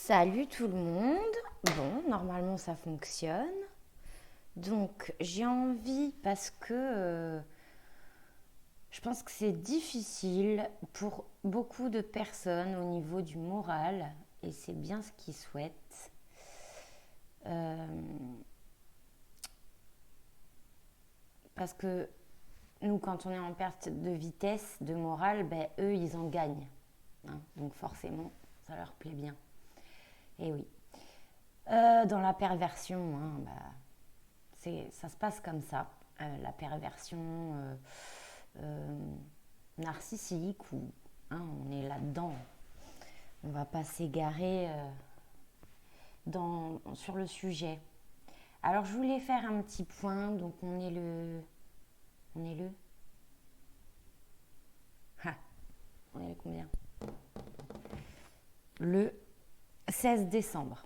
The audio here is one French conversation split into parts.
Salut tout le monde. Bon, normalement ça fonctionne. Donc j'ai envie parce que je pense que c'est difficile pour beaucoup de personnes au niveau du moral et c'est bien ce qu'ils souhaitent. Euh, Parce que nous, quand on est en perte de vitesse, de morale, ben, eux, ils en gagnent. Hein. Donc forcément, ça leur plaît bien. Et oui. Dans la perversion, hein, bah, ça se passe comme ça. La perversion euh, narcissique, où hein, on est là-dedans. On ne va pas s'égarer sur le sujet. Alors, je voulais faire un petit point. Donc, on est le. On est le. Ah, on est le combien? Le 16 décembre.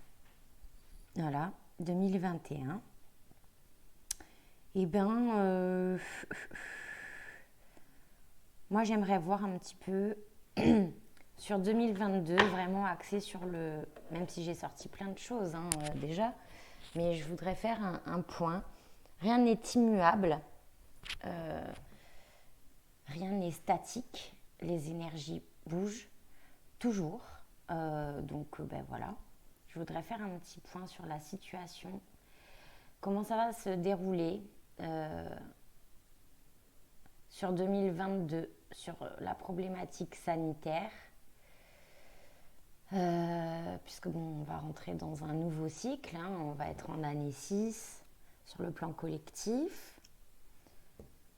Voilà, 2021. Eh bien, moi, j'aimerais voir un petit peu sur 2022, vraiment axé sur le... Même si j'ai sorti plein de choses hein, déjà, mais je voudrais faire un point. Rien n'est immuable, euh, rien n'est statique, les énergies bougent toujours. Donc, ben voilà, je voudrais faire un petit point sur la situation, comment ça va se dérouler sur 2022, sur la problématique sanitaire. Puisque bon, on va rentrer dans un nouveau cycle, hein, on va être en année 6 sur le plan collectif.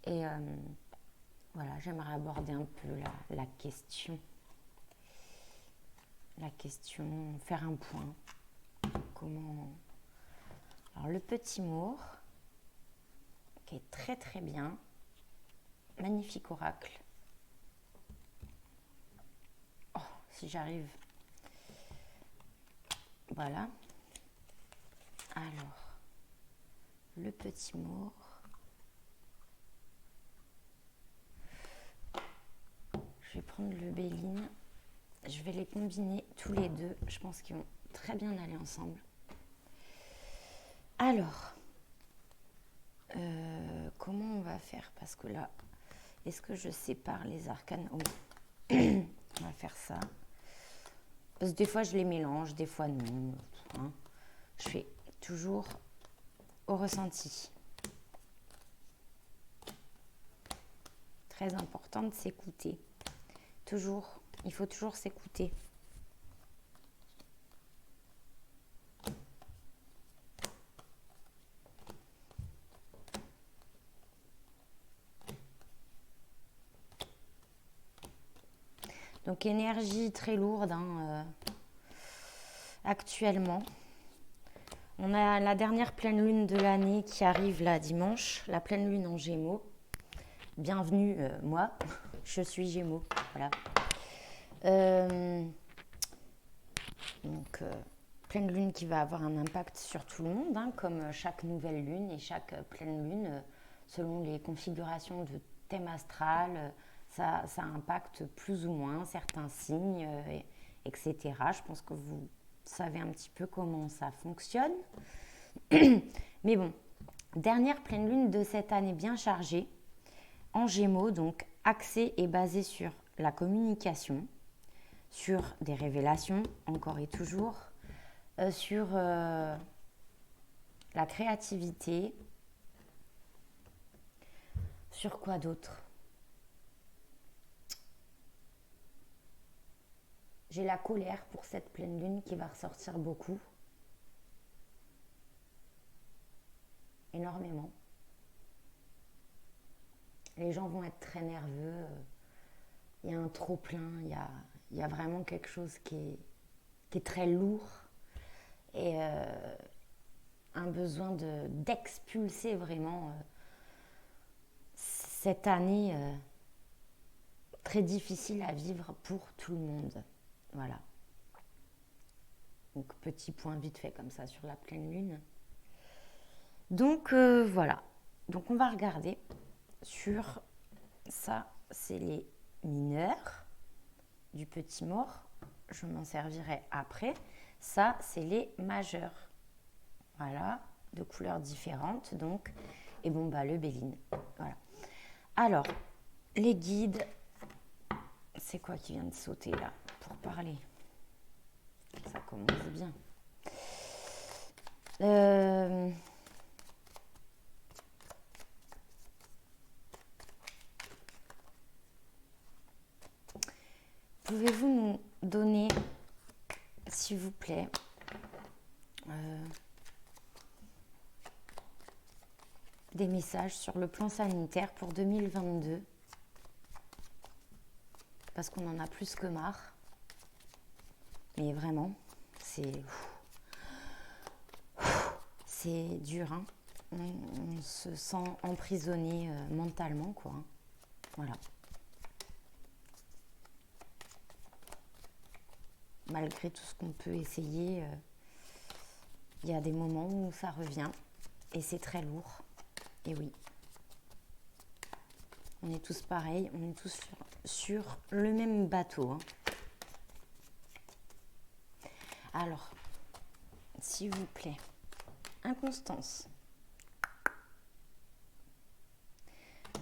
Et voilà, j'aimerais aborder un peu la question. La question, faire un point. Comment. Alors, le petit Maure, qui est très très bien. Magnifique oracle. Oh, si j'arrive. Voilà. Alors, le petit Maure. Je vais prendre le Béline. Je vais les combiner tous les deux. Je pense qu'ils vont très bien aller ensemble. Alors, comment on va faire? Parce que là, est-ce que je sépare les arcanes? Oui. On va faire ça. Parce que des fois, je les mélange, des fois non. Hein. Je fais toujours au ressenti. Très important de s'écouter. Toujours, il faut toujours s'écouter. Donc énergie très lourde hein, actuellement. On a la dernière pleine lune de l'année qui arrive là dimanche, la pleine lune en Gémeaux. Bienvenue moi, je suis Gémeaux. Voilà. Donc pleine lune qui va avoir un impact sur tout le monde, hein, comme chaque nouvelle lune et chaque pleine lune, selon les configurations de thème astral, ça impacte plus ou moins certains signes, etc. Je pense que vous savez un petit peu comment ça fonctionne. Mais bon, dernière pleine lune de cette année bien chargée, en Gémeaux, donc axée et basée sur la communication, sur des révélations, encore et toujours, sur la créativité, sur quoi d'autre? J'ai la colère pour cette pleine lune qui va ressortir beaucoup, énormément. Les gens vont être très nerveux, il y a un trop-plein, il y a vraiment quelque chose qui est très lourd et un besoin d'expulser vraiment cette année très difficile à vivre pour tout le monde. Voilà. Donc petit point vite fait comme ça sur la pleine lune. Donc voilà. Donc on va regarder sur ça, c'est les mineurs du petit Maure. je m'en servirai après. Ça, c'est les majeurs. Voilà, de couleurs différentes, donc. Et bon, bah, le Béline. Voilà. Alors, les guides. C'est quoi qui vient de sauter là pour parler? Ça commence bien. Pouvez-vous nous donner, s'il vous plaît, des messages sur le plan sanitaire pour 2022? Parce qu'on en a plus que marre. Mais vraiment, c'est dur, hein. On se sent emprisonné mentalement, quoi. Voilà. Malgré tout ce qu'on peut essayer, il y a des moments où ça revient et c'est très lourd. Et oui, on est tous pareils, on est tous sur le même bateau, hein. Alors, s'il vous plaît, inconstance.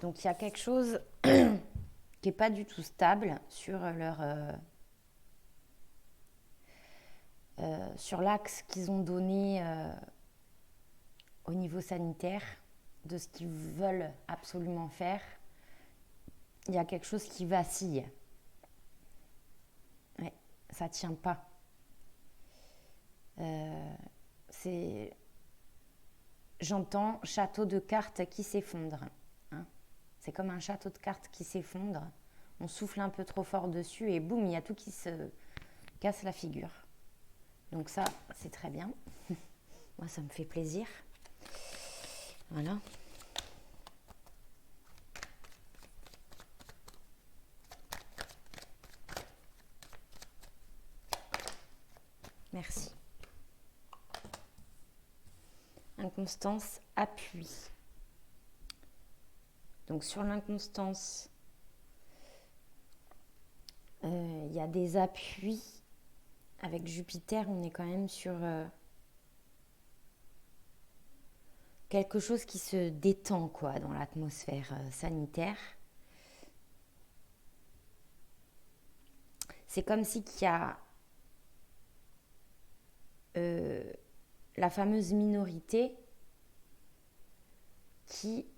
Donc, il y a quelque chose qui n'est pas du tout stable sur sur l'axe qu'ils ont donné au niveau sanitaire, de ce qu'ils veulent absolument faire. Il y a quelque chose qui vacille. Ouais, ça ne tient pas. J'entends château de cartes qui s'effondre. Hein. C'est comme un château de cartes qui s'effondre. On souffle un peu trop fort dessus et boum, il y a tout qui se casse la figure. Donc ça, c'est très bien. Moi, ça me fait plaisir. Voilà. Merci. Inconstance, appui. Donc sur l'inconstance, il y a des appuis. Avec Jupiter, on est quand même sur quelque chose qui se détend, quoi, dans l'atmosphère sanitaire. C'est comme si qu'il y a la fameuse minorité qui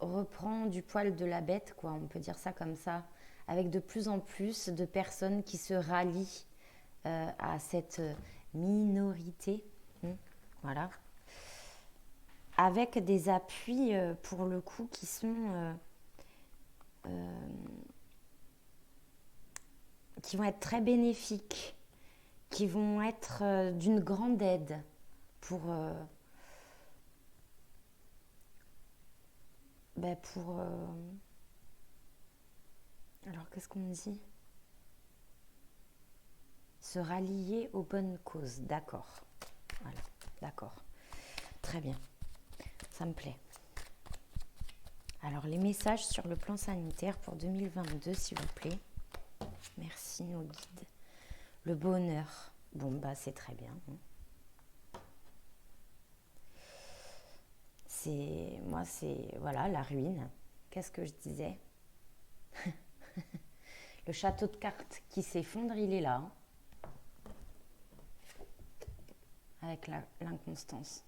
reprend du poil de la bête, quoi, on peut dire ça comme ça, avec de plus en plus de personnes qui se rallient à cette minorité, voilà, avec des appuis pour le coup qui sont qui vont être très bénéfiques, qui vont être d'une grande aide pour alors qu'est-ce qu'on dit? Se rallier aux bonnes causes, d'accord. Voilà, d'accord. Très bien, ça me plaît. Alors les messages sur le plan sanitaire pour 2022, s'il vous plaît. Merci nos guides. Le bonheur, bon bah c'est très bien. C'est voilà la ruine. Qu'est-ce que je disais? Le château de cartes qui s'effondre, il est là. Hein. Avec l'inconstance.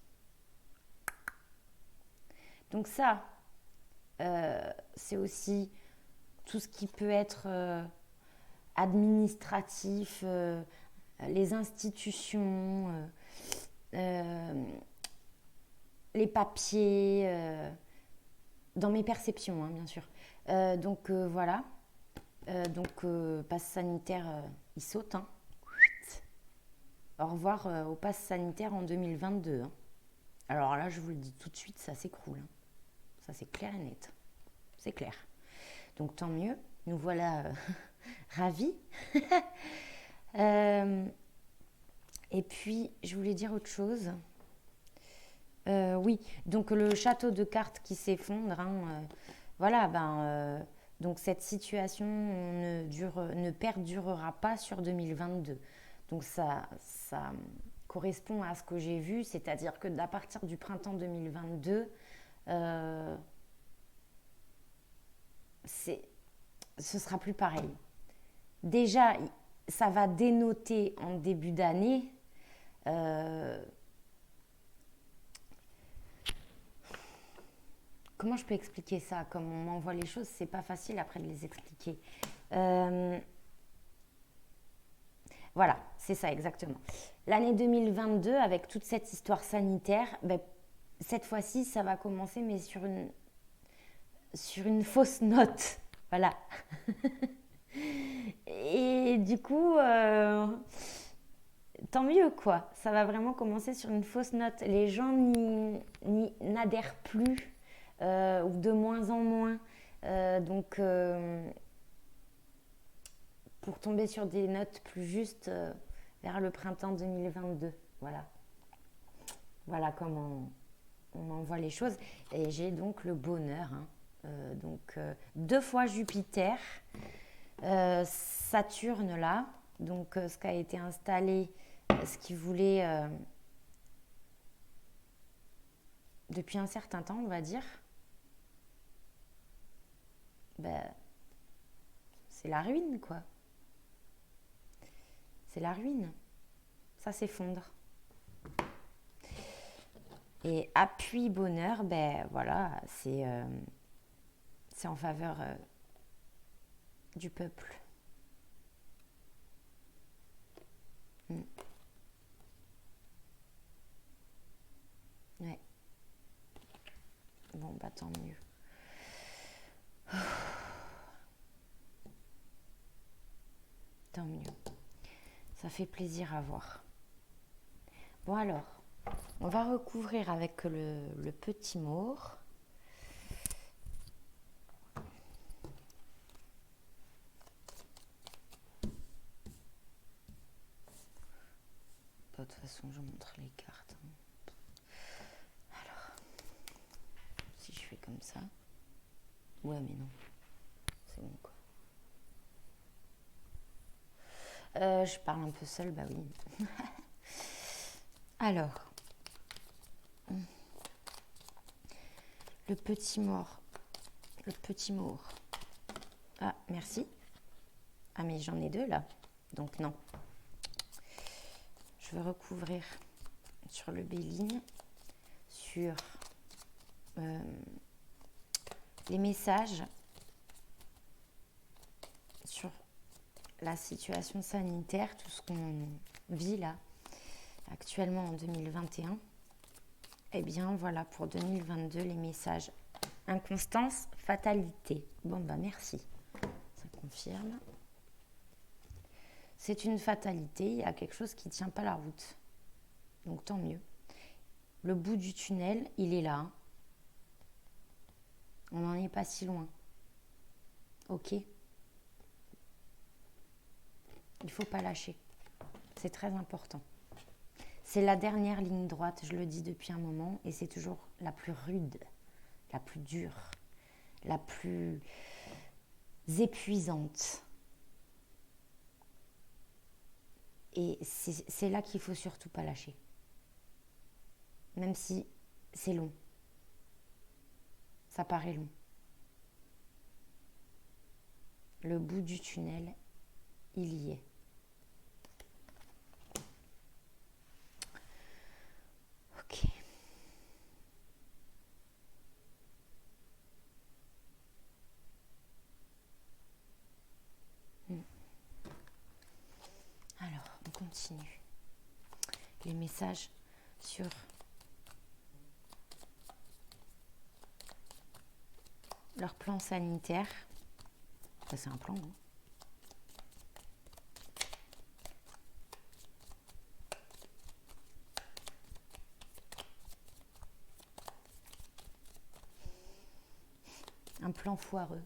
Donc ça, c'est aussi tout ce qui peut être administratif, les institutions, les papiers, dans mes perceptions, hein, bien sûr. Donc voilà. Donc passe sanitaire, il saute. Hein. Au revoir au pass sanitaire en 2022. Hein. Alors là, je vous le dis tout de suite, ça s'écroule. Hein. Ça, c'est clair et net. C'est clair. Donc tant mieux. Nous voilà ravis. Et puis, je voulais dire autre chose. Oui, donc le château de cartes qui s'effondre, hein, voilà, Donc cette situation ne perdurera pas sur 2022. Donc ça correspond à ce que j'ai vu, c'est-à-dire que à partir du printemps 2022, ce sera plus pareil. Déjà, ça va dénoter en début d'année. Comment je peux expliquer ça? Comme on m'envoie les choses, c'est pas facile après de les expliquer. Voilà, c'est ça exactement. L'année 2022, avec toute cette histoire sanitaire, ben, cette fois-ci, ça va commencer, mais sur une fausse note. Voilà. Et du coup, tant mieux quoi. Ça va vraiment commencer sur une fausse note. Les gens n'adhèrent plus, ou de moins en moins. Donc, pour tomber sur des notes plus justes vers le printemps 2022. Voilà. Voilà comment on envoie les choses. Et j'ai donc le bonheur. Hein. Donc, 2 fois Jupiter, Saturne là. Donc, ce qui a été installé, ce qui voulait depuis un certain temps, on va dire, ben, c'est la ruine, quoi. C'est la ruine. Ça s'effondre. Et appui bonheur, ben voilà, c'est en faveur du peuple. Ouais. Bon, bah tant mieux. Tant mieux. Ça fait plaisir à voir. Bon alors, on va recouvrir avec le petit maure. De toute façon, je montre les cartes. Alors, si je fais comme ça. Ouais, mais non. C'est bon, quoi. Je parle un peu seule, bah oui. Alors, le petit maure. Le petit maure. Ah, merci. Ah, mais j'en ai 2 là. Donc non. Je vais recouvrir sur le Béline, sur les messages, sur la situation sanitaire, tout ce qu'on vit là, actuellement en 2021. Eh bien voilà, pour 2022, les messages. Inconstance, fatalité. Bon bah merci, ça confirme. C'est une fatalité, il y a quelque chose qui ne tient pas la route. Donc tant mieux. Le bout du tunnel, il est là. On n'en est pas si loin. Ok. Il ne faut pas lâcher. C'est très important. C'est la dernière ligne droite, je le dis depuis un moment, et c'est toujours la plus rude, la plus dure, la plus épuisante. Et c'est là qu'il ne faut surtout pas lâcher. Même si c'est long. Ça paraît long. Le bout du tunnel, il y est. Ok. Alors, on continue. Les messages sur leur plan sanitaire. Ça, c'est un plan, hein. Un plan foireux.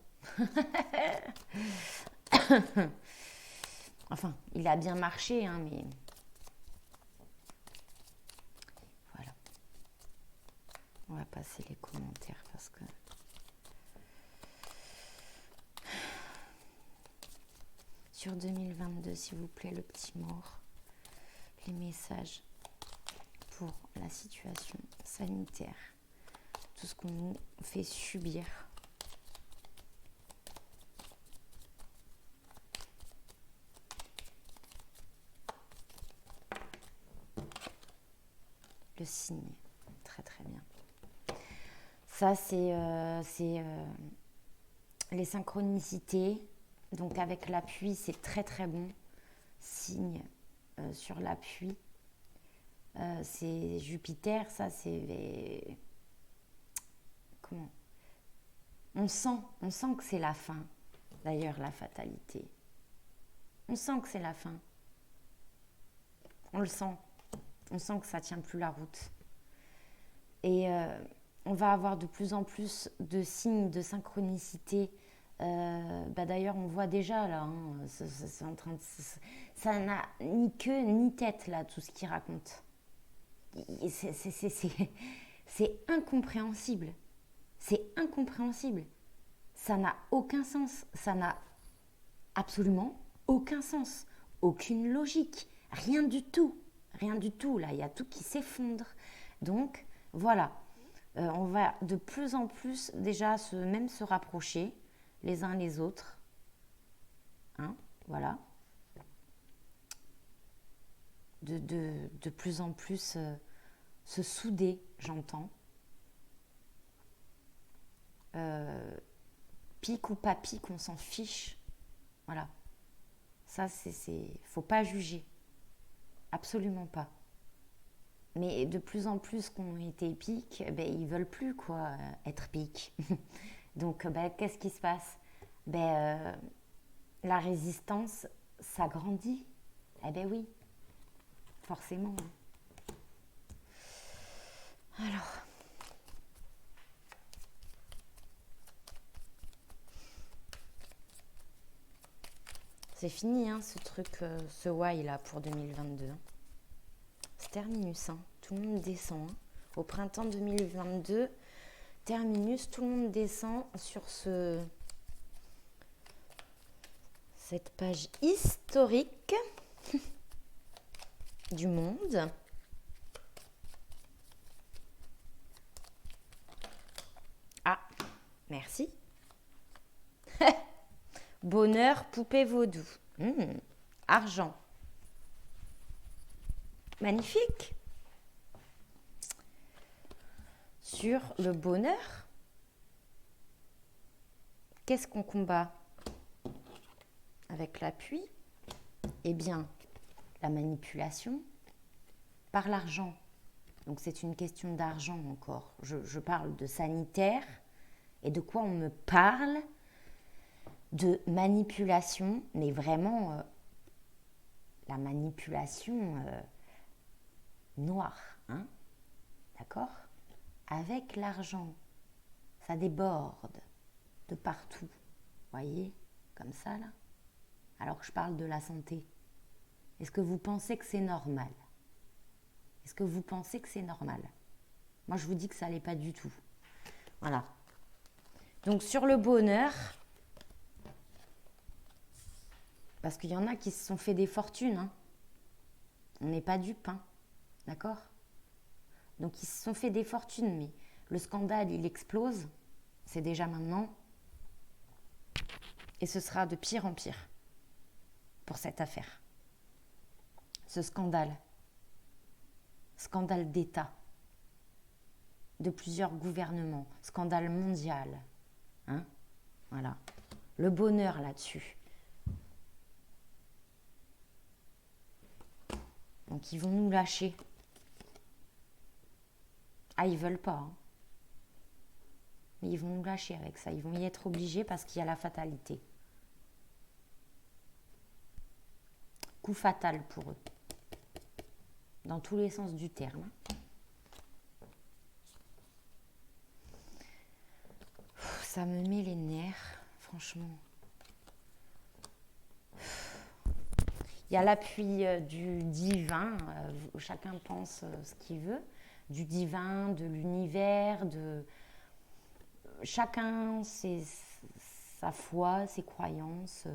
Enfin, il a bien marché, hein, mais voilà. On va passer les commentaires parce que sur 2022, s'il vous plaît, le petit mort. Les messages pour la situation sanitaire. Tout ce qu'on nous fait subir. Le signe. Très très bien. Ça, c'est les synchronicités. Donc avec l'appui, c'est très très bon. Signe sur l'appui. C'est Jupiter, ça c'est... Comment on sent que c'est la fin. D'ailleurs, la fatalité. On sent que c'est la fin. On le sent. On sent que ça ne tient plus la route. Et on va avoir de plus en plus de signes de synchronicité. D'ailleurs, on voit déjà là, hein, c'est en train de, ça n'a ni queue ni tête là, tout ce qu'il raconte. C'est incompréhensible. C'est incompréhensible. Ça n'a aucun sens. Ça n'a absolument aucun sens. Aucune logique. Rien du tout. Rien du tout. Là, il y a tout qui s'effondre. Donc, voilà. On va de plus en plus déjà même se rapprocher les uns les autres. Hein, voilà. De plus en plus se souder, j'entends. Pique ou pas pique, on s'en fiche. Voilà. Ça, faut pas juger. Absolument pas. Mais de plus en plus qu'on était pique, ils veulent plus quoi, être pique. Donc, qu'est-ce qui se passe? La résistance s'agrandit. Eh ben oui, forcément. Alors... C'est fini, hein, ce truc, ce why là pour 2022. C'est terminus, hein. Tout le monde descend. Hein. Au printemps 2022, terminus, tout le monde descend sur cette page historique du monde. Ah, merci. Bonheur, poupée vaudou. Argent. Magnifique. Sur le bonheur, qu'est-ce qu'on combat avec l'appui? Eh bien, la manipulation par l'argent. Donc c'est une question d'argent encore. Je parle de sanitaire et de quoi on me parle? De manipulation, mais vraiment la manipulation noire, hein, d'accord? Avec l'argent, ça déborde de partout, voyez, comme ça là. Alors que je parle de la santé, est-ce que vous pensez que c'est normal? Est-ce que vous pensez que c'est normal? Moi, je vous dis que ça l'est pas du tout. Voilà. Donc sur le bonheur. Parce qu'il y en a qui se sont fait des fortunes. Hein. On n'est pas dupes, hein. D'accord? Donc ils se sont fait des fortunes, mais le scandale, il explose. C'est déjà maintenant. Et ce sera de pire en pire pour cette affaire. Ce scandale. Scandale d'État. De plusieurs gouvernements. Scandale mondial. Hein? Voilà. Le bonheur là-dessus. Donc ils vont nous lâcher. Ah, ils veulent pas. Hein. Mais ils vont nous lâcher avec ça. Ils vont y être obligés parce qu'il y a la fatalité. Coup fatal pour eux. Dans tous les sens du terme. Ça me met les nerfs, franchement. Il y a l'appui du divin, chacun pense ce qu'il veut, du divin, de l'univers, de chacun sa foi, ses croyances.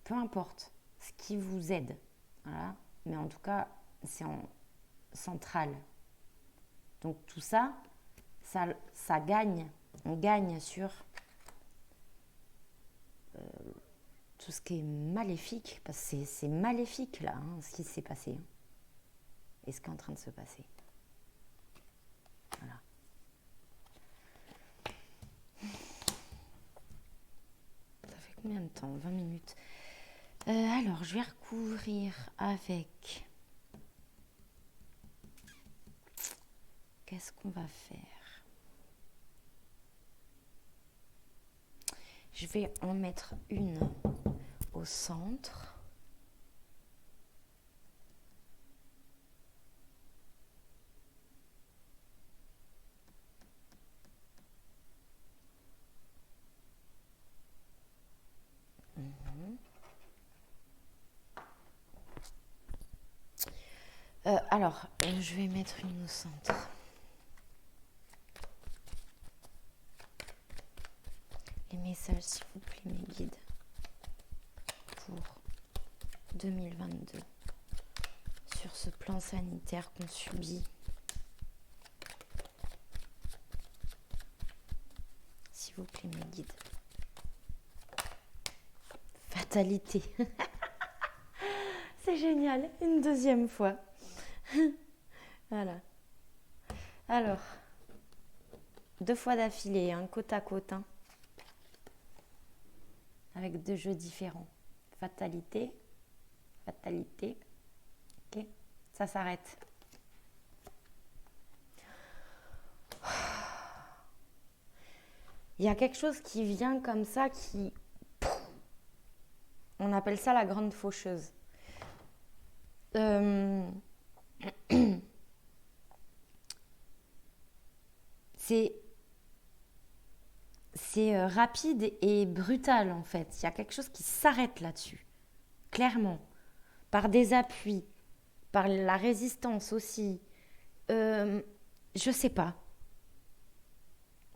peu importe ce qui vous aide. Voilà. Mais en tout cas, c'est en central. Donc tout ça, ça gagne. On gagne sur tout ce qui est maléfique. Parce que c'est maléfique là, hein, ce qui s'est passé. Hein, et ce qui est en train de se passer. Voilà. Ça fait combien de temps? 20 minutes. Alors, je vais recouvrir avec... Qu'est-ce qu'on va faire? Je vais en mettre une au centre. Alors, je vais mettre une au centre. Les messages, s'il vous plaît, mes guides, pour 2022, sur ce plan sanitaire qu'on subit. S'il vous plaît, mes guides. Fatalité. C'est génial, une deuxième fois. Voilà. Alors, 2 fois d'affilée, hein, côte à côte, hein, avec 2 jeux différents. Fatalité, fatalité. Ok, ça s'arrête. Il y a quelque chose qui vient comme ça, qui... On appelle ça la grande faucheuse. C'est rapide et brutal en fait. Il y a quelque chose qui s'arrête là-dessus, clairement, par des appuis, par la résistance aussi. Je sais pas,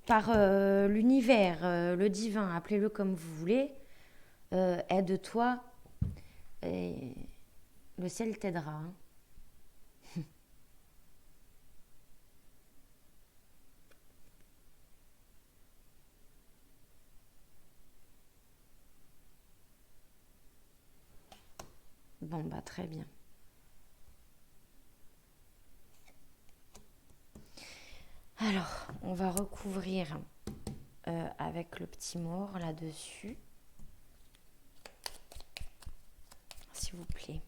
par l'univers, le divin, appelez-le comme vous voulez. Aide-toi et le ciel t'aidera. Hein. Bon, bah très bien. Alors, on va recouvrir avec le petit mort là-dessus. S'il vous plaît.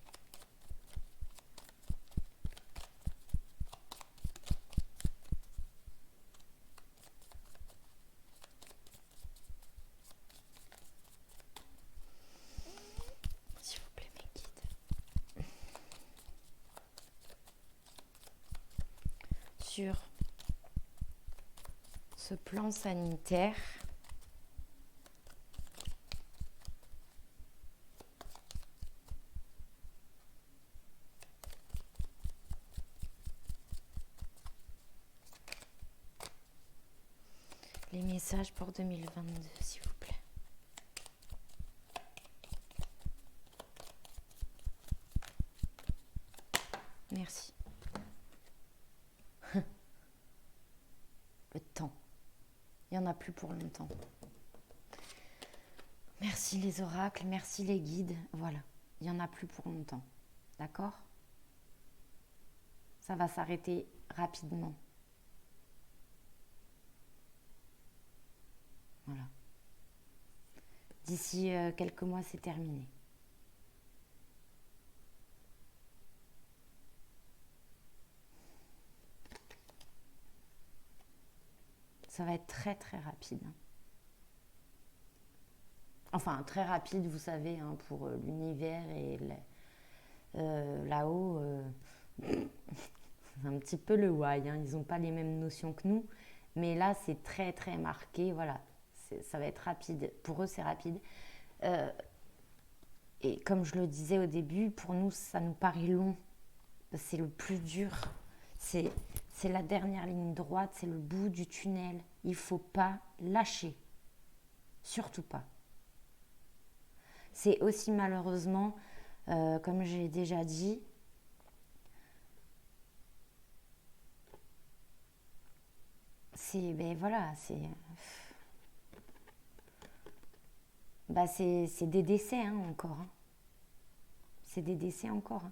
S'il vous plaît, mes guides. Sur ce plan sanitaire, les messages pour 2022, s'il vous plaît. Merci. Le temps. Il n'y en a plus pour longtemps. Merci les oracles, merci les guides. Voilà, il n'y en a plus pour longtemps. D'accord? Ça va s'arrêter rapidement. Voilà. D'ici quelques mois, c'est terminé. Ça va être très très rapide. Enfin, très rapide, vous savez, hein, pour l'univers et là-haut, c'est un petit peu le why. Hein, ils n'ont pas les mêmes notions que nous. Mais là, c'est très très marqué. Voilà, ça va être rapide. Pour eux, c'est rapide. Et comme je le disais au début, pour nous, ça nous paraît long. C'est le plus dur. C'est la dernière ligne droite, c'est le bout du tunnel. Il ne faut pas lâcher. Surtout pas. C'est aussi malheureusement, comme j'ai déjà dit, c'est ben voilà, c'est des décès hein, encore. Hein. C'est des décès encore hein,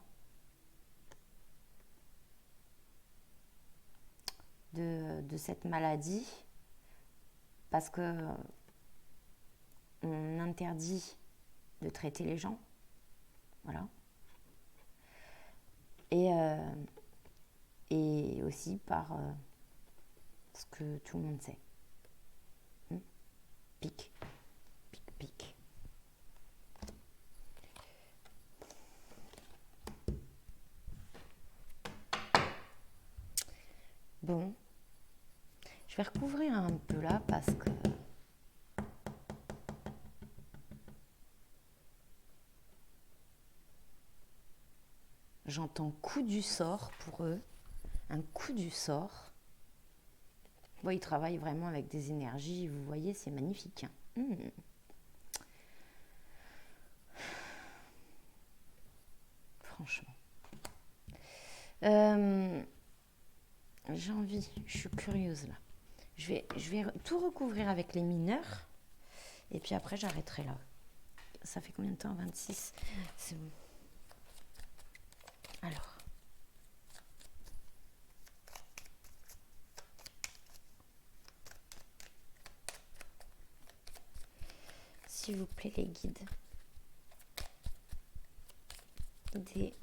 de cette maladie parce que on interdit de traiter les gens, voilà. Et aussi par ce que tout le monde sait. Pic, pic, pic. Bon, je vais recouvrir un peu là parce que j'entends coup du sort pour eux, un coup du sort. Bon, ils travaillent vraiment avec des énergies, vous voyez, c'est magnifique. Hein. Franchement. J'ai envie, je suis curieuse là. Je vais tout recouvrir avec les mineurs et puis après j'arrêterai là. Ça fait combien de temps? 26. C'est bon. Alors. S'il vous plaît les guides. Des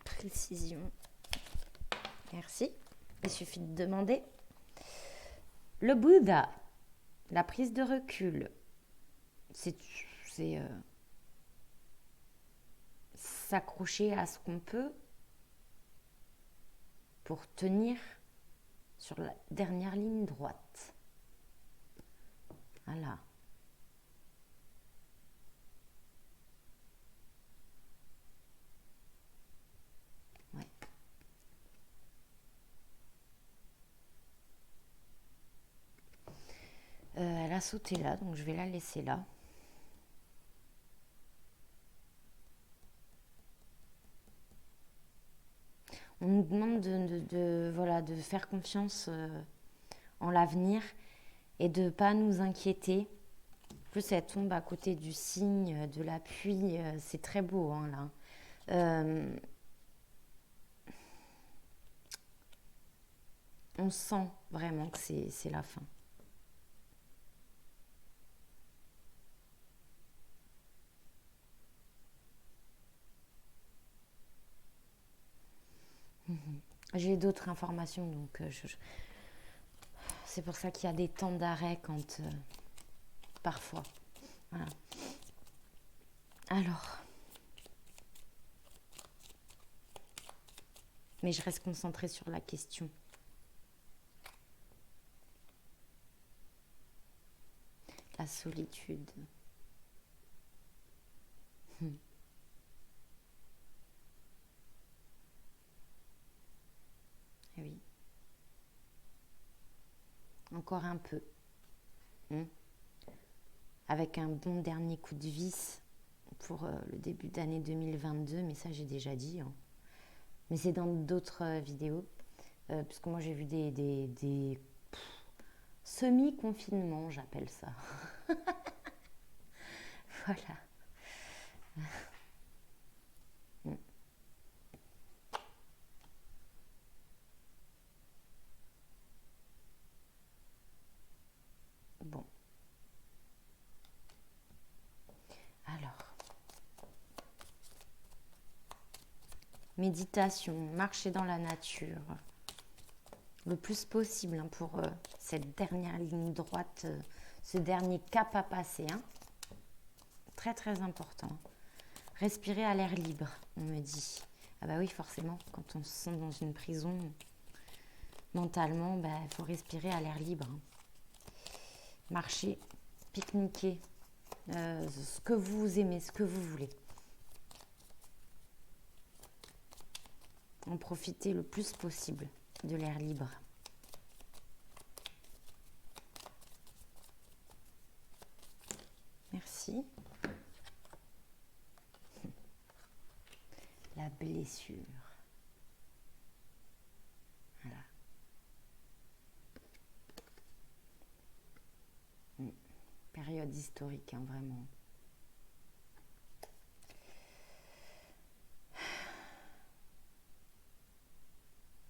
précisions. Merci. Il suffit de demander. Le Bouddha, la prise de recul, c'est s'accrocher à ce qu'on peut pour tenir sur la dernière ligne droite. Voilà. Ouais. Elle a sauté là, donc je vais la laisser là. On nous demande de faire confiance en l'avenir et de ne pas nous inquiéter. En plus, elle tombe à côté du signe de la pluie. C'est très beau, hein, là. On sent vraiment que c'est la fin. J'ai d'autres informations, donc c'est pour ça qu'il y a des temps d'arrêt quand parfois. Voilà. Alors, mais je reste concentrée sur la question. La solitude. Eh oui. Encore un peu. Avec un bon dernier coup de vis pour le début d'année 2022, mais ça j'ai déjà dit. Hein. Mais c'est dans d'autres vidéos, puisque moi j'ai vu des semi-confinements, j'appelle ça. Voilà. Bon. Alors. Méditation, marcher dans la nature. Le plus possible hein, pour cette dernière ligne droite, ce dernier cap à passer. Hein. Très très important. Respirer à l'air libre, on me dit. Ah bah oui, forcément, quand on se sent dans une prison, mentalement, bah, faut respirer à l'air libre. Marcher, pique-niquer, ce que vous aimez, ce que vous voulez. En profiter le plus possible de l'air libre. Merci. la blessure. Voilà. Période historique, hein, vraiment.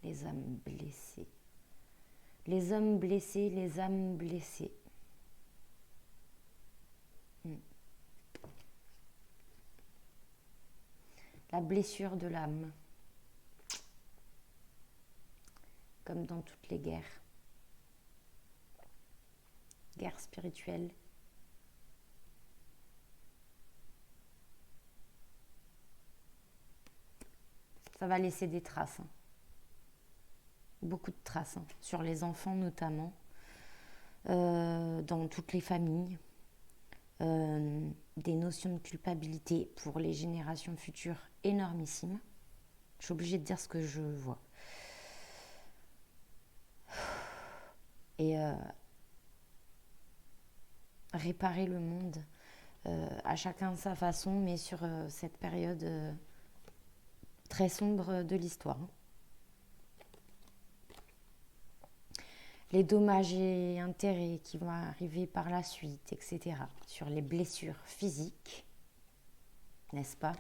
Les âmes blessées. Les hommes blessés, les âmes blessées. La blessure de l'âme. Comme dans toutes les guerres. Guerre spirituelle. Ça va laisser des traces. Beaucoup de traces. Sur les enfants notamment. Dans toutes les familles. Des notions de culpabilité pour les générations futures énormissimes. Je suis obligée de dire ce que je vois. Et réparer le monde à chacun sa façon, mais sur cette période très sombre de l'histoire. Les dommages et intérêts qui vont arriver par la suite, etc. Sur les blessures physiques, n'est-ce pas?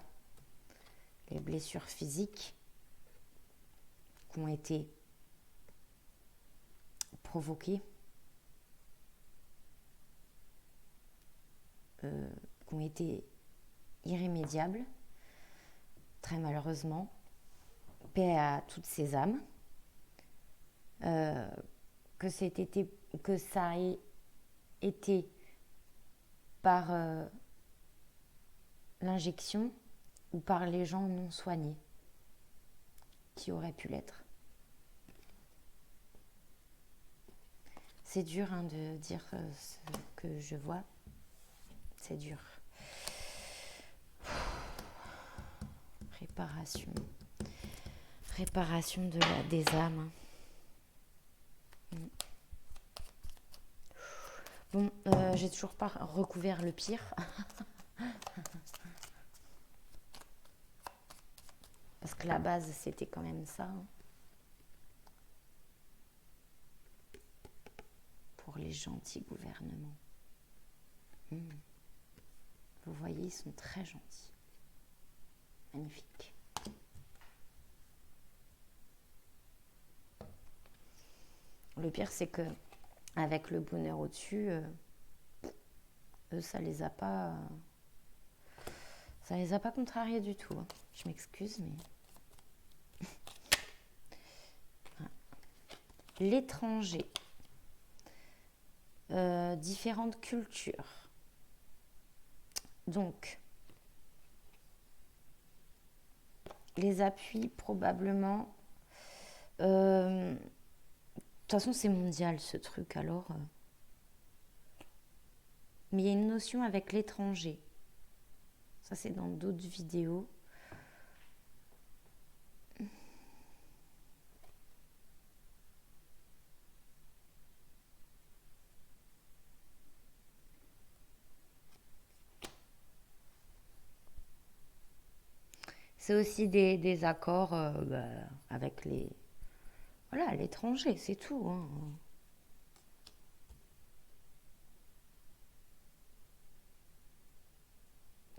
Les blessures physiques qui ont été provoquées, qui ont été irrémédiables, très malheureusement. Paix à toutes ces âmes. Que ça ait été par l'injection ou par les gens non soignés qui auraient pu l'être. C'est dur de dire ce que je vois. C'est dur. Réparation des âmes. Bon, j'ai toujours pas recouvert le pire. Parce que la base, c'était quand même ça. Pour les gentils gouvernements. Vous voyez, ils sont très gentils. Magnifique. Le pire, c'est que avec le bonheur au-dessus, eux, ça les a pas contrariés du tout. Je m'excuse, mais voilà. L'étranger, différentes cultures. Donc, les appuis probablement. De toute façon, c'est mondial ce truc, alors. Mais il y a une notion avec l'étranger. Ça, c'est dans d'autres vidéos. C'est aussi des accords avec l'étranger, c'est tout.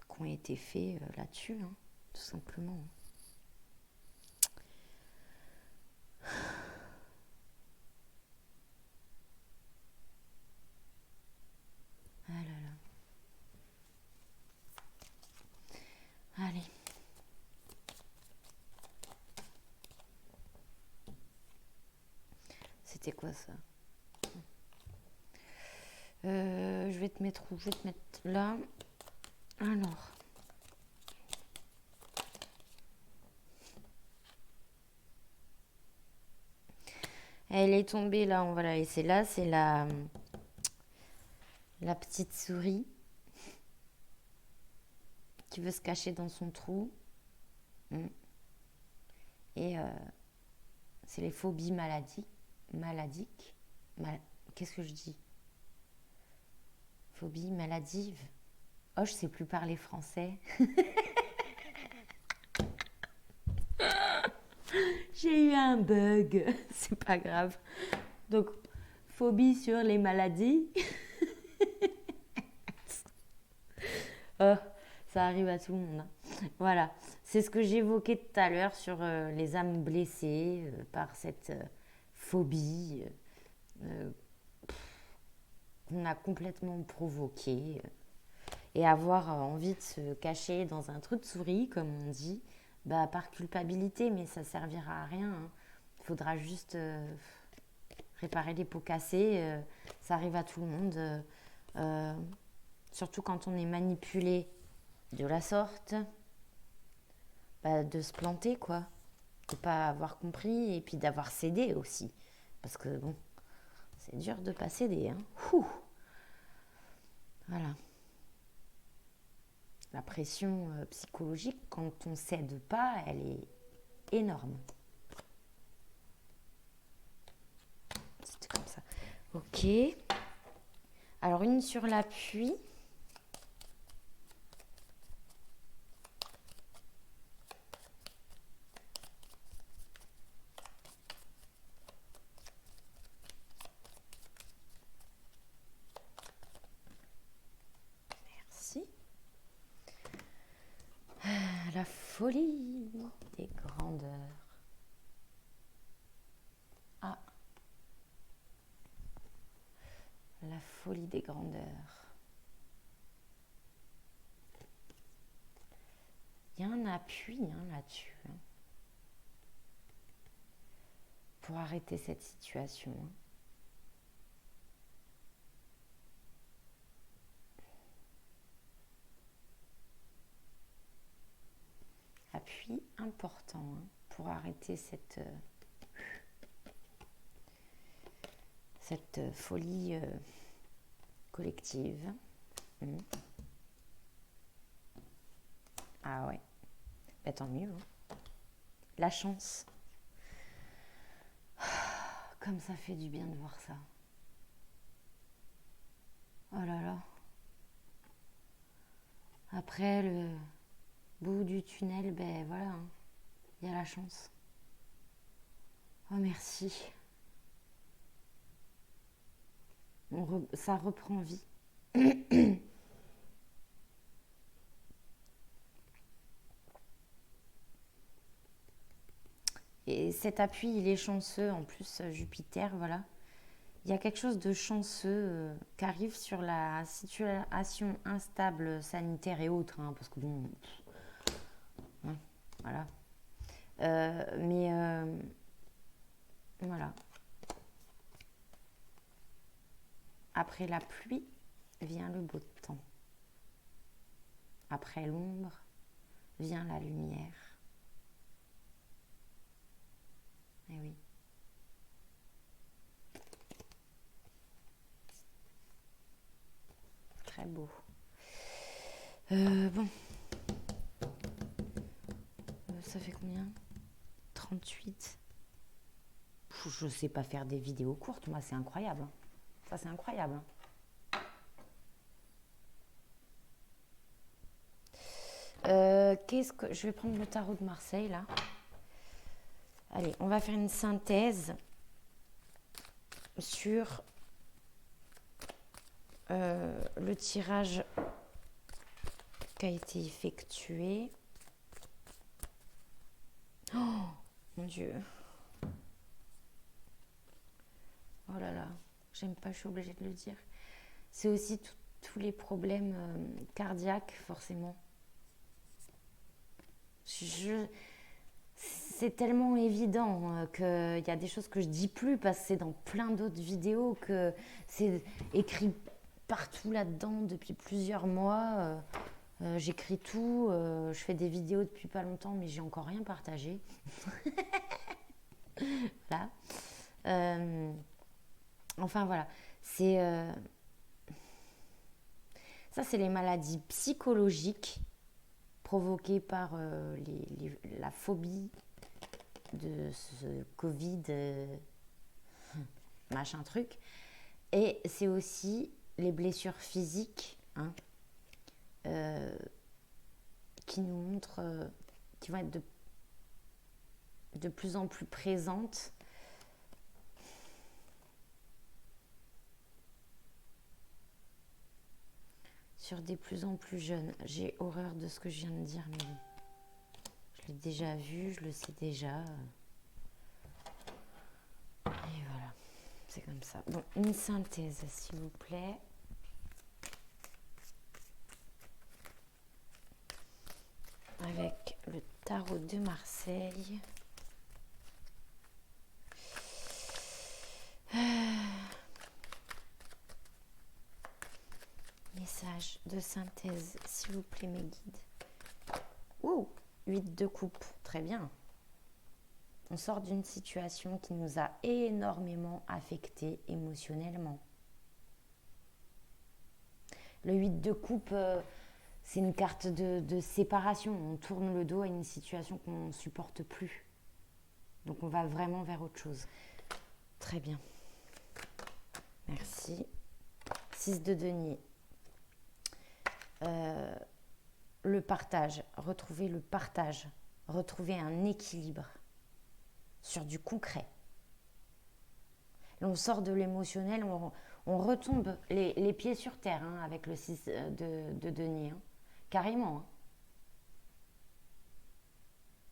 Qui ont été faits là-dessus, tout simplement. Ah là là. Allez. C'était quoi ça? Je vais te mettre où? Je vais te mettre là. Alors. Elle est tombée là, on va la laisser là. C'est la petite souris qui veut se cacher dans son trou. Et c'est les phobies maladiques. Qu'est-ce que je dis? Phobie maladive. Oh, je sais plus parler français. a un bug, c'est pas grave. Donc, phobie sur les maladies. Oh, ça arrive à tout le monde, hein. Voilà, c'est ce que j'évoquais tout à l'heure sur les âmes blessées par cette phobie euh, qu'on a complètement provoquée. Et avoir envie de se cacher dans un trou de souris, comme on dit, bah, par culpabilité, mais ça servira à rien, hein. Il faudra juste réparer les pots cassés. Ça arrive à tout le monde. Euh, Surtout quand on est manipulé de la sorte, bah, de se planter, quoi. De pas avoir compris et puis d'avoir cédé aussi. Parce que bon, c'est dur de pas céder, hein. Ouh. Voilà. La pression psychologique, quand on cède pas, elle est énorme. C'était comme ça. Ok. Alors une sur l'appui. Merci. La folie des grandeurs. Ah, la folie des grandeurs. Il y a un appui là-dessus, hein, pour arrêter cette situation, hein. Appui important, hein, pour arrêter cette folie collective. Ah ouais, bah, tant mieux, hein. La chance. Comme ça fait du bien de voir ça. Oh là là. Après le bout du tunnel, ben voilà, hein, il y a la chance. Oh merci. Ça reprend vie. Et cet appui, il est chanceux. En plus, Jupiter, voilà. Il y a quelque chose de chanceux qui arrive sur la situation instable sanitaire et autres, hein, parce que bon, hein, voilà. Mais voilà. Après la pluie vient le beau temps. Après l'ombre vient la lumière. Eh oui. Très beau. Bon. Ça fait combien? 38. Je sais pas faire des vidéos courtes, moi, c'est incroyable, hein. Ça, c'est incroyable, hein. Qu'est-ce que... Je vais prendre le tarot de Marseille, là. Allez, on va faire une synthèse sur le tirage qui a été effectué. Oh, mon Dieu. Oh là là, j'aime pas, je suis obligée de le dire. C'est aussi tous les problèmes cardiaques, forcément. C'est tellement évident qu'il y a des choses que je dis plus parce que c'est dans plein d'autres vidéos, que c'est écrit partout là-dedans depuis plusieurs mois. J'écris tout, je fais des vidéos depuis pas longtemps, mais j'ai encore rien partagé. Voilà. Enfin voilà, ça, c'est les maladies psychologiques provoquées par la phobie de ce Covid, machin truc. Et c'est aussi les blessures physiques, hein, qui nous montrent, qui vont être de plus en plus présente. Sur des plus en plus jeunes. J'ai horreur de ce que je viens de dire, mais bon. Je l'ai déjà vu, je le sais déjà. Et voilà, c'est comme ça. Bon, une synthèse, s'il vous plaît. Avec le tarot de Marseille. Message de synthèse, s'il vous plaît, mes guides. Ouh, 8 de coupe, très bien. On sort d'une situation qui nous a énormément affectés émotionnellement. Le 8 de coupe, c'est une carte de séparation. On tourne le dos à une situation qu'on ne supporte plus. Donc on va vraiment vers autre chose. Très bien. Merci. 6 de denier. Le partage. Retrouver le partage. Retrouver un équilibre sur du concret. Là, on sort de l'émotionnel, on retombe les pieds sur terre hein, avec le 6 de denier. Hein. Carrément. Hein.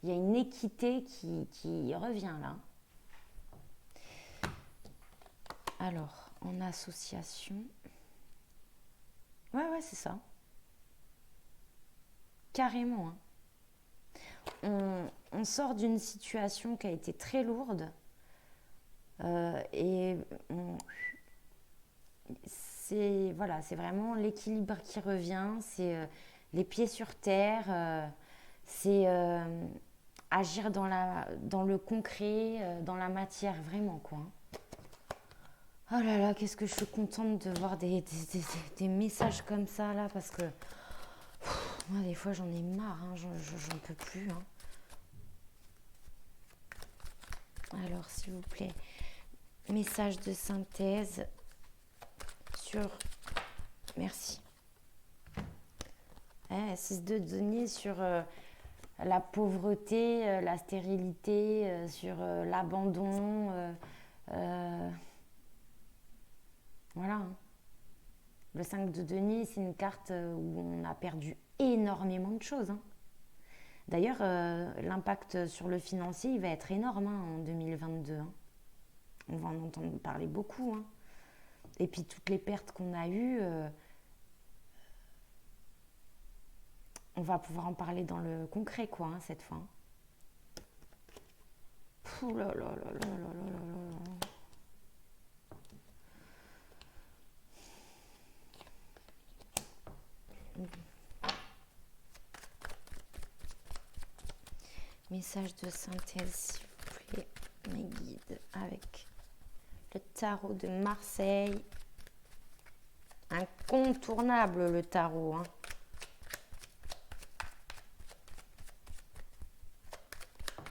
Il y a une équité qui revient là. Alors, en association. Ouais, c'est ça. Carrément. Hein. On sort d'une situation qui a été très lourde. C'est vraiment l'équilibre qui revient. C'est les pieds sur terre. C'est agir dans le concret, dans la matière, vraiment quoi. Oh là là, qu'est-ce que je suis contente de voir des messages comme ça là, parce que moi des fois j'en ai marre, hein, j'en peux plus. Hein. Alors s'il vous plaît, message de synthèse sur... Merci. 6 de denier sur la pauvreté, la stérilité, sur l'abandon. Voilà. Hein. Le 5 de denier, c'est une carte où on a perdu énormément de choses. Hein. D'ailleurs, l'impact sur le financier, il va être énorme hein, en 2022. Hein. On va en entendre parler beaucoup. Hein. Et puis toutes les pertes qu'on a eues, on va pouvoir en parler dans le concret, quoi, hein, cette fois. Pouh là là là là là là là là. Message de synthèse, s'il vous plaît, mes guides, avec le tarot de Marseille. Incontournable, le tarot. Hein.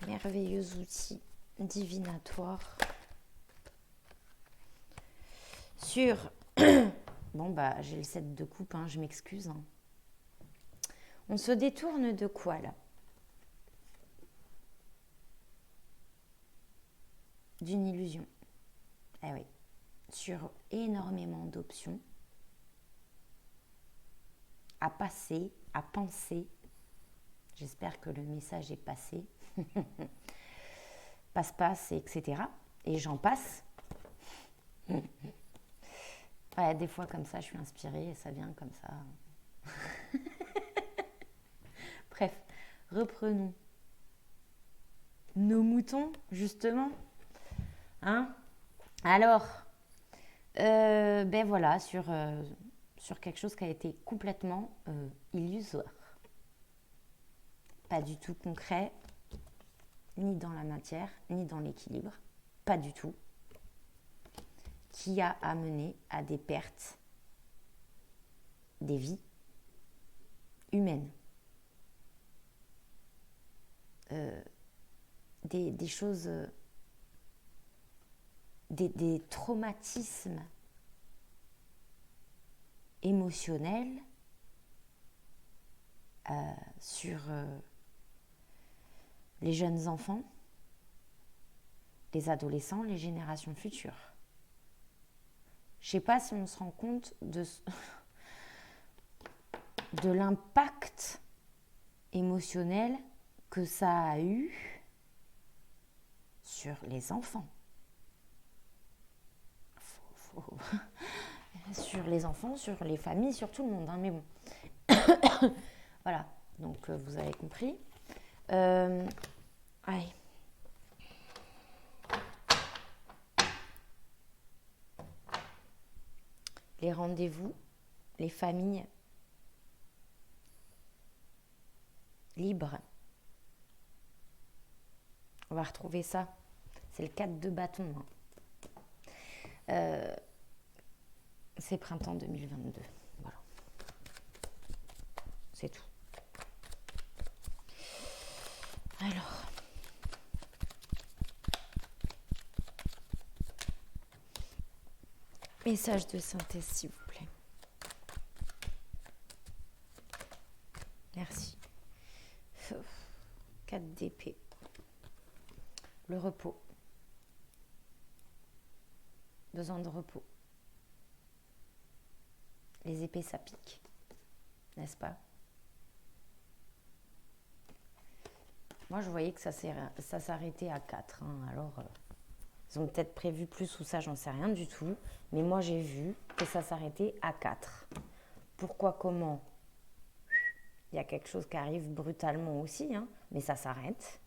Merveilleux outil divinatoire. Sur... Bon, bah, j'ai le 7 de coupe, hein, je m'excuse. Hein. On se détourne de quoi, là? D'une illusion. Eh oui. Sur énormément d'options. À passer, à penser. J'espère que le message est passé. Passe, etc. Et j'en passe. Ouais, des fois comme ça, je suis inspirée et ça vient comme ça. Bref, reprenons. Nos moutons, justement. Hein? Alors, ben voilà, sur quelque chose qui a été complètement illusoire. Pas du tout concret, ni dans la matière, ni dans l'équilibre. Pas du tout. Qui a amené à des pertes des vies humaines. Des choses, des traumatismes émotionnels sur les jeunes enfants, les adolescents, les générations futures. Je ne sais pas si on se rend compte de l'impact émotionnel que ça a eu sur les enfants. Sur les enfants, sur les familles, sur tout le monde, hein, mais bon. Voilà, donc vous avez compris. Allez. Les rendez-vous, les familles libres. On va retrouver ça. C'est le 4 de bâton. C'est printemps 2022. Voilà. C'est tout. Alors. Message de synthèse, s'il vous plaît. Merci. 4 d'épée. Le repos. Besoin de repos. Les épées, ça pique. N'est-ce pas? Moi, je voyais que ça s'arrêtait à 4. Hein. Alors, ils ont peut-être prévu plus ou ça, j'en sais rien du tout. Mais moi, j'ai vu que ça s'arrêtait à 4. Pourquoi, comment? Il y a quelque chose qui arrive brutalement aussi, hein, mais ça s'arrête.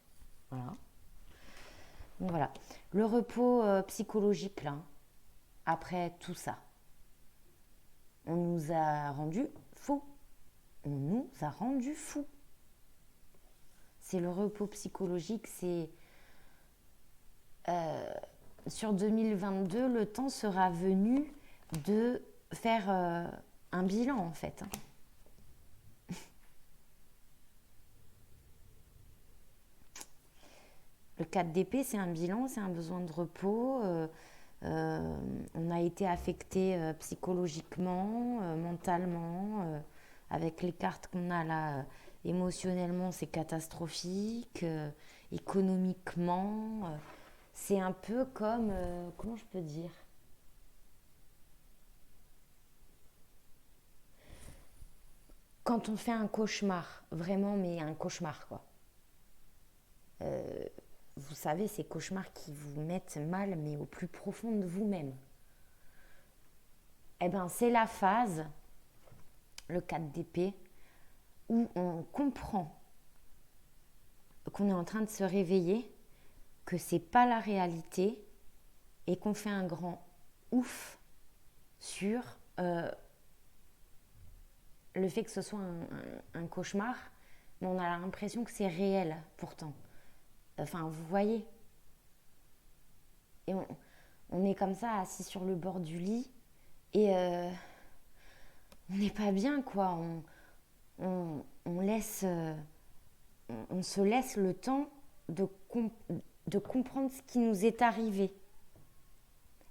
Voilà. Donc voilà. Le repos psychologique, là, après tout ça, on nous a rendus fous. On nous a rendus fous. C'est le repos psychologique, c'est... sur 2022, le temps sera venu de faire un bilan, en fait. Le 4 d'épée, c'est un bilan, c'est un besoin de repos. On a été affecté psychologiquement, mentalement, avec les cartes qu'on a là, émotionnellement, c'est catastrophique, économiquement, c'est un peu comme, comment je peux dire? Quand on fait un cauchemar, vraiment, mais un cauchemar, quoi. Vous savez, ces cauchemars qui vous mettent mal, mais au plus profond de vous-même. Eh bien, c'est la phase, le 4 d'épée, où on comprend qu'on est en train de se réveiller, que c'est pas la réalité, et qu'on fait un grand ouf sur le fait que ce soit un cauchemar, mais on a l'impression que c'est réel pourtant. Enfin, vous voyez. Et on est comme ça, assis sur le bord du lit, et on n'est pas bien, quoi. On laisse, on se laisse le temps de comprendre ce qui nous est arrivé.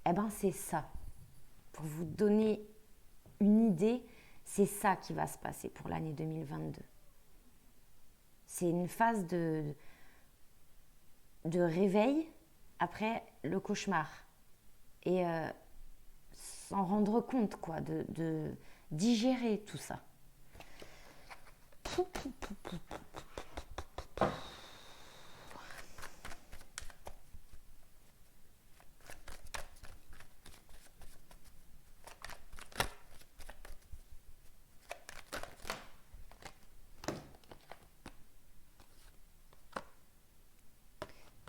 Eh ben, c'est ça. Pour vous donner une idée, c'est ça qui va se passer pour l'année 2022. C'est une phase de réveil après le cauchemar. Et s'en rendre compte, quoi, de digérer tout ça.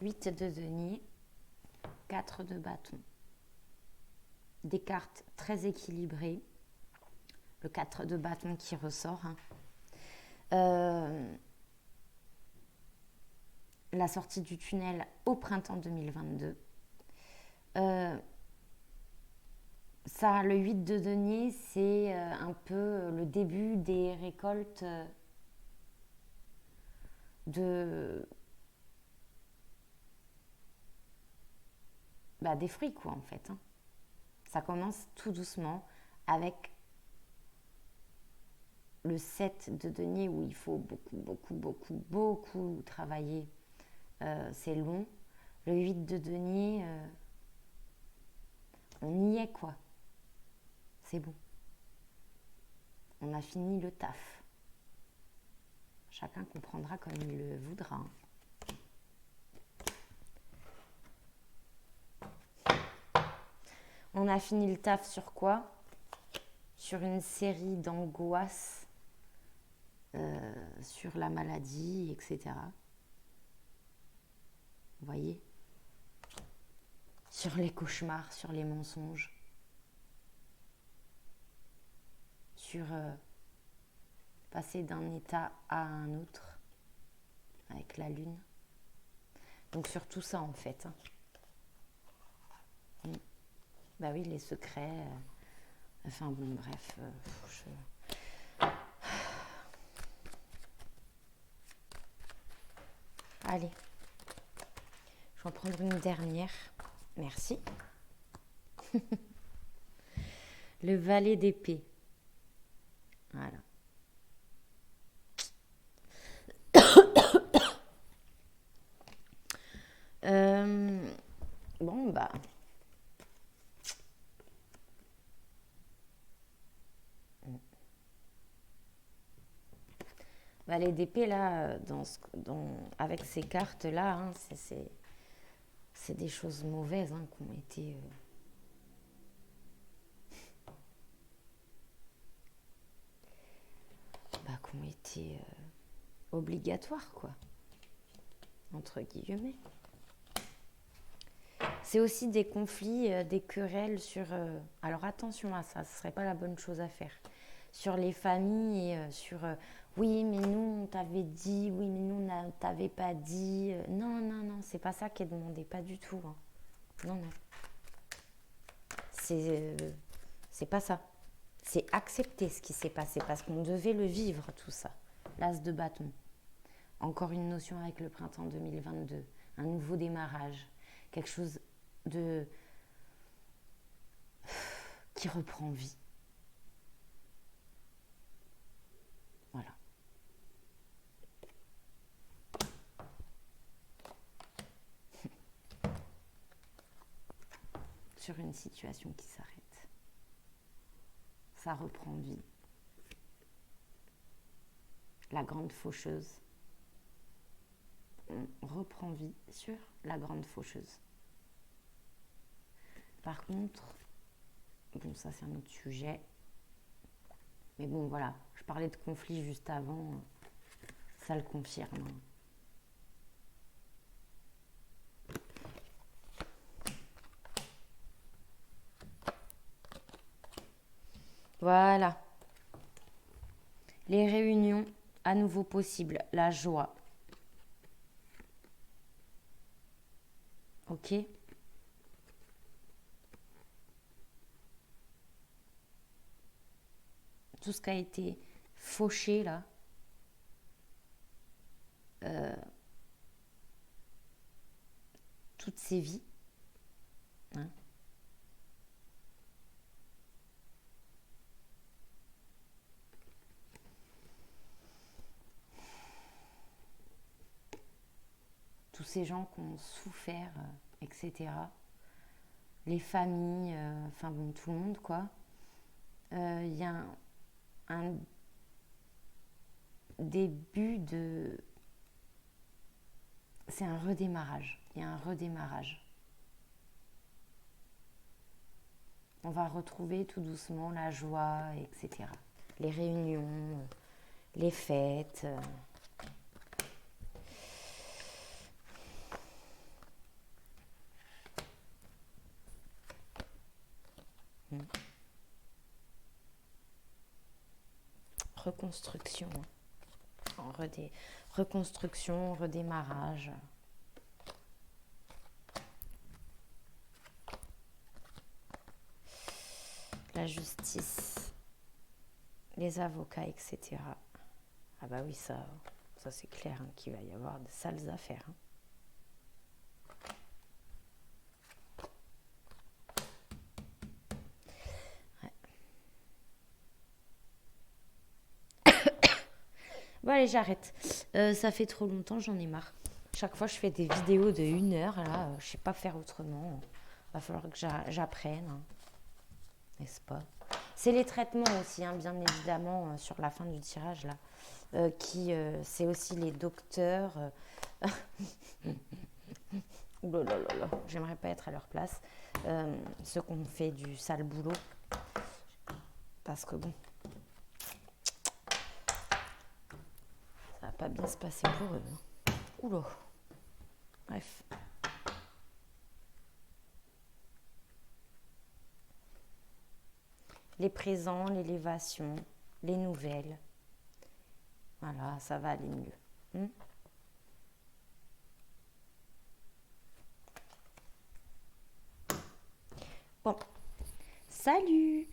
8 de denier, 4 de bâton. Des cartes très équilibrées. Le 4 de bâton qui ressort. La sortie du tunnel au printemps 2022. Ça, le 8 de denier, c'est un peu le début des récoltes des fruits, quoi, en fait. Ça commence tout doucement avec le 7 de denier où il faut beaucoup travailler. C'est long. Le 8 de denier, on y est quoi. C'est bon. On a fini le taf. Chacun comprendra comme il le voudra. On a fini le taf sur quoi? Sur une série d'angoisses, sur la maladie, etc. Vous voyez? Sur les cauchemars, sur les mensonges. Sur passer d'un état à un autre avec la lune. Donc sur tout ça en fait. Bah oui, les secrets. Enfin bon, bref. Allez. Je vais en prendre une dernière. Merci. Le valet d'épée. Voilà. Bon, bah. Valet d'épée, là, avec ces cartes-là, hein, c'est des choses mauvaises hein, qui ont été... qui ont été obligatoires, quoi. Entre guillemets. C'est aussi des conflits, des querelles sur... alors attention à ça, ce ne serait pas la bonne chose à faire. Sur les familles et sur... oui, mais nous, on t'avait dit, oui, mais nous, on t'avait pas dit. Non, non, non, c'est pas ça qui est demandé, pas du tout. Hein. Non, non. C'est pas ça. C'est accepter ce qui s'est passé parce qu'on devait le vivre, tout ça. L'as de bâton. Encore une notion avec le printemps 2022. Un nouveau démarrage. Quelque chose qui reprend vie. Voilà. Sur une situation qui s'arrête. Ça reprend vie. La grande faucheuse. On reprend vie sur la grande faucheuse. Par contre, bon, ça c'est un autre sujet. Mais bon, voilà, je parlais de conflit juste avant, ça le confirme. Voilà. Les réunions à nouveau possibles, la joie. Ok ? Tout ce qui a été fauché là, toutes ces vies, hein, tous ces gens qui ont souffert, etc. Les familles, enfin bon, tout le monde quoi. Il y a un début de... C'est un redémarrage. Il y a un redémarrage. On va retrouver tout doucement la joie, etc. Les réunions, les fêtes. Reconstruction. Reconstruction, redémarrage. La justice, les avocats, etc. Ah bah oui, ça c'est clair, hein, qu'il va y avoir de sales affaires. Hein. Bon allez, j'arrête. Ça fait trop longtemps, j'en ai marre. Chaque fois, je fais des vidéos de 1 heure. Là, je sais pas faire autrement. Va falloir que j'apprenne, hein, n'est-ce pas? C'est les traitements aussi, hein, bien évidemment, sur la fin du tirage, là. C'est aussi les docteurs. Ouh là là là là, j'aimerais pas être à leur place. Ceux qui ont fait du sale boulot. Parce que bon, ça va pas bien se passer pour eux, hein. Oula. Bref. Les présents, l'élévation, les nouvelles. Voilà, ça va aller mieux. Bon, salut!